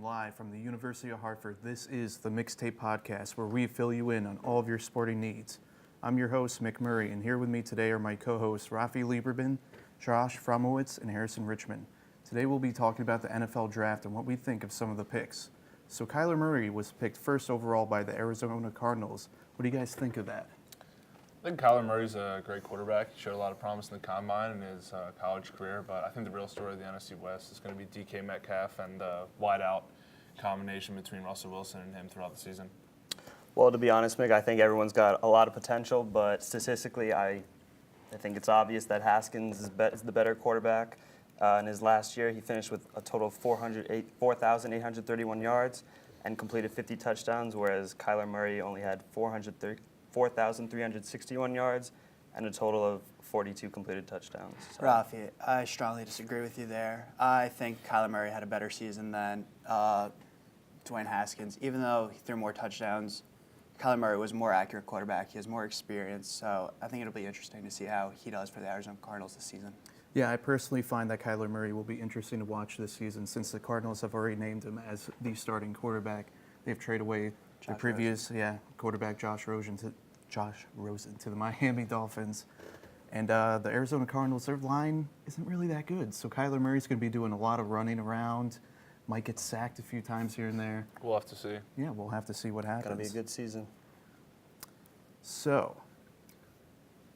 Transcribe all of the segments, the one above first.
live from the University of Hartford. This is the Mixtape Podcast, where we fill you in on all of your sporting needs. I'm your host, Mick Murray, and here with me today are my co-hosts, Rafi Lieberman, Josh Fromowitz, and Harrison Richmond. Today we'll be talking about the NFL Draft and what we think of some of the picks. So Kyler Murray was picked first overall by the Arizona Cardinals. What do you guys think of that? I think Kyler Murray's a great quarterback. He showed a lot of promise in the combine in his college career, but I think the real story of the NFC West is going to be DK Metcalf and the wide-out combination between Russell Wilson and him throughout the season. Well, to be honest, Mick, I think everyone's got a lot of potential, but statistically, I think it's obvious that Haskins is the better quarterback. In his last year, he finished with a total of 4,831 yards and completed 50 touchdowns, whereas Kyler Murray only had 4,361 yards and a total of 42 completed touchdowns. So. Rafi, I strongly disagree with you there. I think Kyler Murray had a better season than Dwayne Haskins. Even though he threw more touchdowns, Kyler Murray was a more accurate quarterback. He has more experience, so I think it'll be interesting to see how he does for the Arizona Cardinals this season. Yeah, I personally find that Kyler Murray will be interesting to watch this season since the Cardinals have already named him as the starting quarterback. They've traded away the previous quarterback Josh Rosen to the Miami Dolphins. And the Arizona Cardinals, their line isn't really that good. So Kyler Murray's going to be doing a lot of running around, might get sacked a few times here and there. We'll have to see. Yeah, we'll have to see what happens. Going to be a good season. So,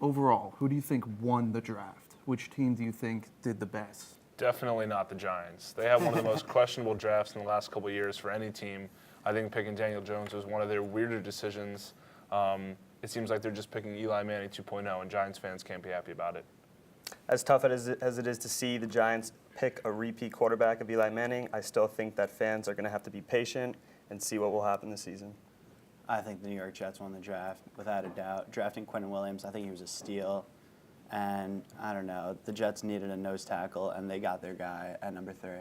overall, who do you think won the draft? Which team do you think did the best? Definitely not the Giants. They have one of the most questionable drafts in the last couple of years for any team. I think picking Daniel Jones was one of their weirder decisions. It seems like they're just picking Eli Manning 2.0, and Giants fans can't be happy about it. As tough as it is to see the Giants pick a repeat quarterback of Eli Manning, I still think that fans are going to have to be patient and see what will happen this season. I think the New York Jets won the draft, without a doubt. Drafting Quentin Williams, I think he was a steal. And I don't know, the Jets needed a nose tackle, and they got their guy at number 3.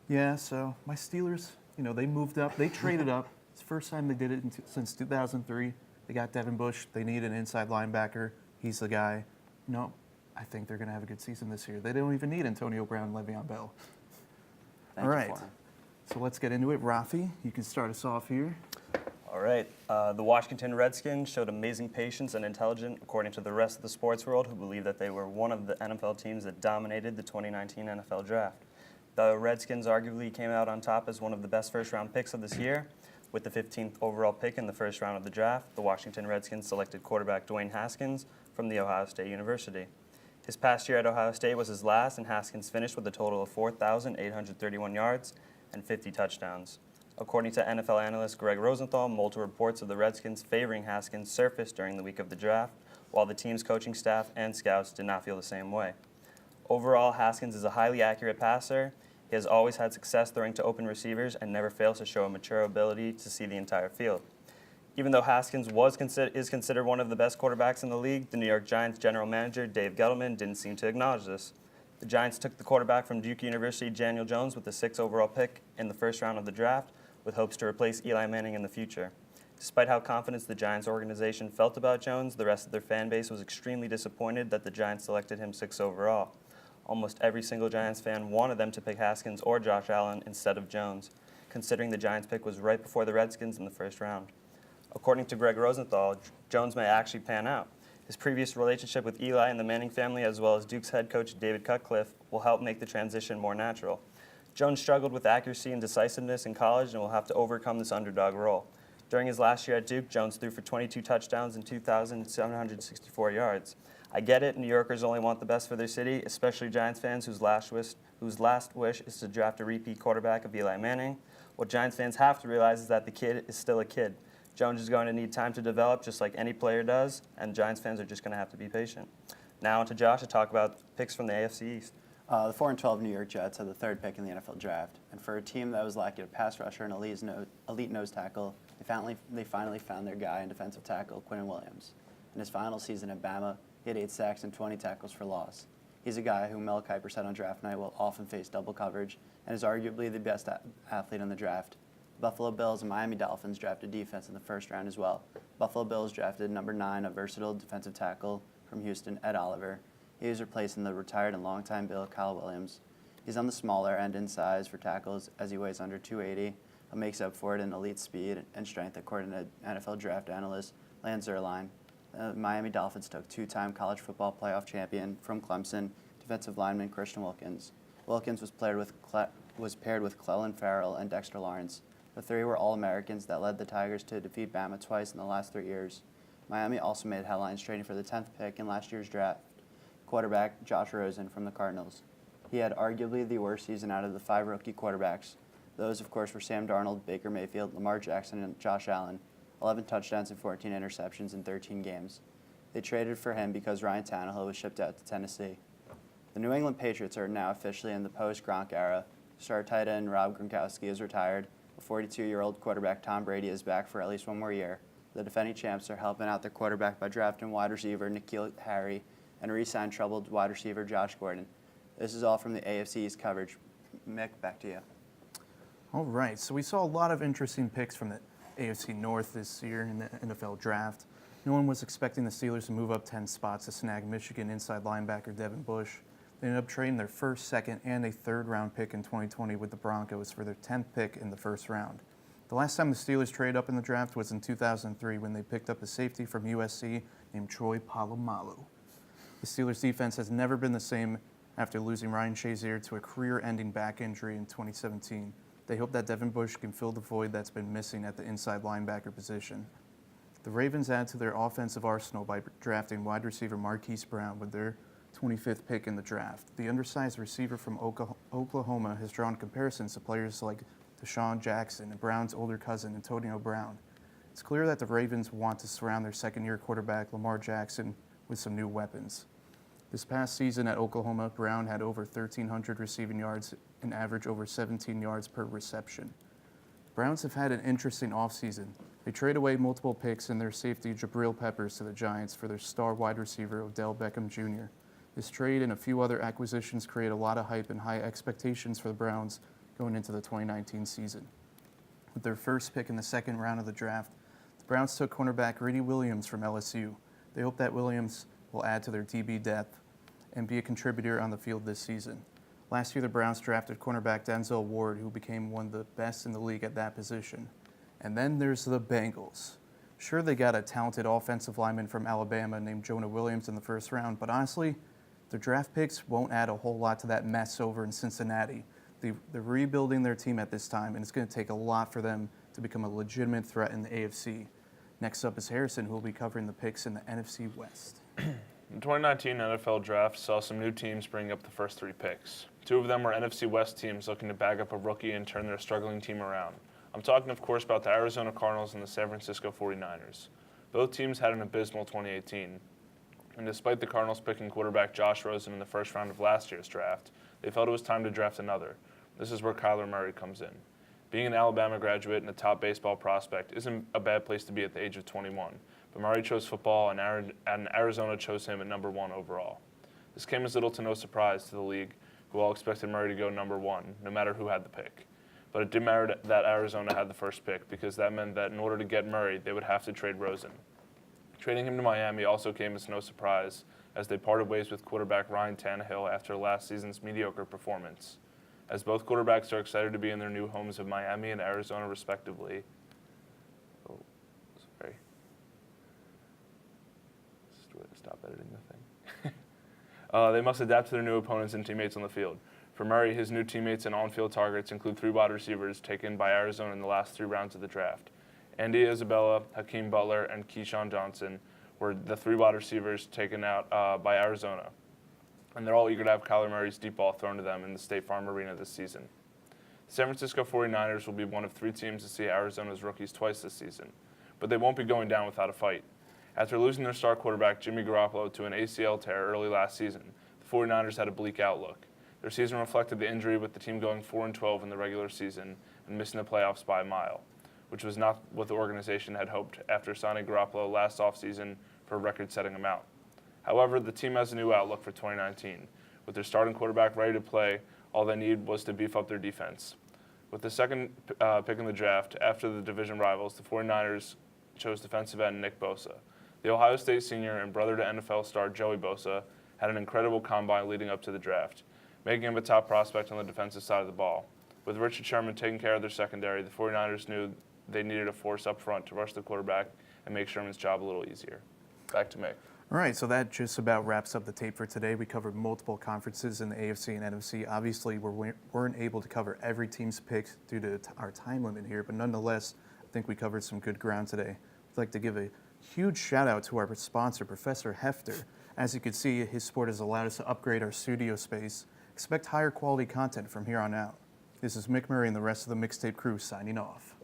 Yeah, so my Steelers, they moved up. They traded up. It's the first time they did it since 2003. They got Devin Bush. They need an inside linebacker. He's the guy. No, I think they're going to have a good season this year. They don't even need Antonio Brown and Le'Veon Bell. All right, so let's get into it. Rafi, you can start us off here. All right. The Washington Redskins showed amazing patience and intelligence, according to the rest of the sports world, who believe that they were one of the NFL teams that dominated the 2019 NFL Draft. The Redskins arguably came out on top as one of the best first-round picks of this year. With the 15th overall pick in the first round of the draft, the Washington Redskins selected quarterback Dwayne Haskins from The Ohio State University. His past year at Ohio State was his last, and Haskins finished with a total of 4,831 yards and 50 touchdowns. According to NFL analyst Greg Rosenthal, multiple reports of the Redskins favoring Haskins surfaced during the week of the draft, while the team's coaching staff and scouts did not feel the same way. Overall, Haskins is a highly accurate passer. He has always had success throwing to open receivers and never fails to show a mature ability to see the entire field. Even though Haskins is considered one of the best quarterbacks in the league, the New York Giants general manager Dave Gettleman didn't seem to acknowledge this. The Giants took the quarterback from Duke University, Daniel Jones, with the 6th overall pick in the first round of the draft, with hopes to replace Eli Manning in the future. Despite how confident the Giants organization felt about Jones, the rest of their fan base was extremely disappointed that the Giants selected him 6th overall. Almost every single Giants fan wanted them to pick Haskins or Josh Allen instead of Jones, considering the Giants pick was right before the Redskins in the first round. According to Greg Rosenthal, Jones may actually pan out. His previous relationship with Eli and the Manning family, as well as Duke's head coach David Cutcliffe, will help make the transition more natural. Jones struggled with accuracy and decisiveness in college and will have to overcome this underdog role. During his last year at Duke, Jones threw for 22 touchdowns and 2,764 yards. I get it, New Yorkers only want the best for their city, especially Giants fans whose last wish is to draft a repeat quarterback of Eli Manning. What Giants fans have to realize is that the kid is still a kid. Jones is going to need time to develop just like any player does, and Giants fans are just going to have to be patient. Now on to Josh to talk about picks from the AFC East. The 4-12 New York Jets had the 3rd pick in the NFL Draft, and for a team that was lacking a pass rusher and elite nose tackle, they finally found their guy in defensive tackle Quentin Williams. In his final season at Bama, he had 8 sacks and 20 tackles for loss. He's a guy who Mel Kiper said on draft night will often face double coverage and is arguably the best athlete in the draft. Buffalo Bills and Miami Dolphins drafted defense in the first round as well. Buffalo Bills drafted number 9, a versatile defensive tackle from Houston, Ed Oliver. He was replacing the retired and longtime Bill Kyle Williams. He's on the smaller end in size for tackles as he weighs under 280, but makes up for it in elite speed and strength according to NFL draft analyst Lance Zierlein. The Miami Dolphins took two-time college football playoff champion from Clemson, defensive lineman Christian Wilkins. Wilkins was paired with Clelin Ferrell and Dexter Lawrence. The three were All-Americans that led the Tigers to defeat Bama twice in the last 3 years. Miami also made headlines trading for the 10th pick in last year's draft, quarterback Josh Rosen from the Cardinals. He had arguably the worst season out of the 5 rookie quarterbacks. Those, of course, were Sam Darnold, Baker Mayfield, Lamar Jackson, and Josh Allen, 11 touchdowns and 14 interceptions in 13 games. They traded for him because Ryan Tannehill was shipped out to Tennessee. The New England Patriots are now officially in the post-Gronk era. Star tight end Rob Gronkowski is retired. A 42-year-old quarterback Tom Brady is back for at least one more year. The defending champs are helping out their quarterback by drafting wide receiver N'Keal Harry and re-signed troubled wide receiver Josh Gordon. This is all from the AFC East coverage. Mick, back to you. All right, so we saw a lot of interesting picks from the AFC North this year in the NFL draft. No one was expecting the Steelers to move up 10 spots to snag Michigan inside linebacker Devin Bush. They ended up trading their first, second, and a third-round pick in 2020 with the Broncos for their 10th pick in the first round. The last time the Steelers traded up in the draft was in 2003 when they picked up a safety from USC named Troy Polamalu. The Steelers' defense has never been the same after losing Ryan Shazier to a career-ending back injury in 2017. They hope that Devin Bush can fill the void that's been missing at the inside linebacker position. The Ravens add to their offensive arsenal by drafting wide receiver Marquise Brown with their 25th pick in the draft. The undersized receiver from Oklahoma has drawn comparisons to players like Deshaun Jackson and Brown's older cousin, Antonio Brown. It's clear that the Ravens want to surround their second-year quarterback, Lamar Jackson, with some new weapons. This past season at Oklahoma, Brown had over 1,300 receiving yards and averaged over 17 yards per reception. The Browns have had an interesting offseason. They trade away multiple picks and their safety Jabril Peppers to the Giants for their star wide receiver Odell Beckham Jr. This trade and a few other acquisitions create a lot of hype and high expectations for the Browns going into the 2019 season. With their first pick in the second round of the draft, the Browns took cornerback Greedy Williams from LSU. They hope that Williams will add to their DB depth and be a contributor on the field this season. Last year, the Browns drafted cornerback Denzel Ward, who became one of the best in the league at that position. And then there's the Bengals. Sure, they got a talented offensive lineman from Alabama named Jonah Williams in the first round, but honestly, their draft picks won't add a whole lot to that mess over in Cincinnati. They're rebuilding their team at this time, and it's going to take a lot for them to become a legitimate threat in the AFC. Next up is Harrison, who will be covering the picks in the NFC West. The 2019 NFL Draft saw some new teams bring up the first 3 picks. 2 of them were NFC West teams looking to bag up a rookie and turn their struggling team around. I'm talking, of course, about the Arizona Cardinals and the San Francisco 49ers. Both teams had an abysmal 2018. And despite the Cardinals picking quarterback Josh Rosen in the first round of last year's draft, they felt it was time to draft another. This is where Kyler Murray comes in. Being an Alabama graduate and a top baseball prospect isn't a bad place to be at the age of 21, but Murray chose football and Arizona chose him at number 1 overall. This came as little to no surprise to the league, who all expected Murray to go number 1, no matter who had the pick. But it did matter that Arizona had the first pick, because that meant that in order to get Murray, they would have to trade Rosen. Trading him to Miami also came as no surprise, as they parted ways with quarterback Ryan Tannehill after last season's mediocre performance. As both quarterbacks are excited to be in their new homes of Miami and Arizona respectively. Stop editing the thing. They must adapt to their new opponents and teammates on the field. For Murray, his new teammates and on-field targets include 3 wide receivers taken by Arizona in the last 3 rounds of the draft. Andy Isabella, Hakeem Butler, and Keyshawn Johnson were the 3 wide receivers taken out by Arizona. And they're all eager to have Kyler Murray's deep ball thrown to them in the State Farm Arena this season. The San Francisco 49ers will be one of 3 teams to see Arizona's rookies twice this season, but they won't be going down without a fight. After losing their star quarterback Jimmy Garoppolo to an ACL tear early last season, the 49ers had a bleak outlook. Their season reflected the injury, with the team going 4-12 in the regular season and missing the playoffs by a mile, which was not what the organization had hoped after signing Garoppolo last offseason for a record-setting amount. However, the team has a new outlook for 2019. With their starting quarterback ready to play, all they need was to beef up their defense. With the second pick in the draft, after the division rivals, the 49ers chose defensive end Nick Bosa. The Ohio State senior and brother to NFL star Joey Bosa had an incredible combine leading up to the draft. making him a top prospect on the defensive side of the ball. With Richard Sherman taking care of their secondary, the 49ers knew they needed a force up front to rush the quarterback and make Sherman's job a little easier. Back to Mick. All right, so that just about wraps up the tape for today. We covered multiple conferences in the AFC and NFC. Obviously, we weren't able to cover every team's picks due to our time limit here, but nonetheless, I think we covered some good ground today. I'd like to give a huge shout out to our sponsor, Professor Hefter. As you can see, his support has allowed us to upgrade our studio space. Expect higher quality content from here on out. This is Mick Murray and the rest of the Mixtape crew signing off.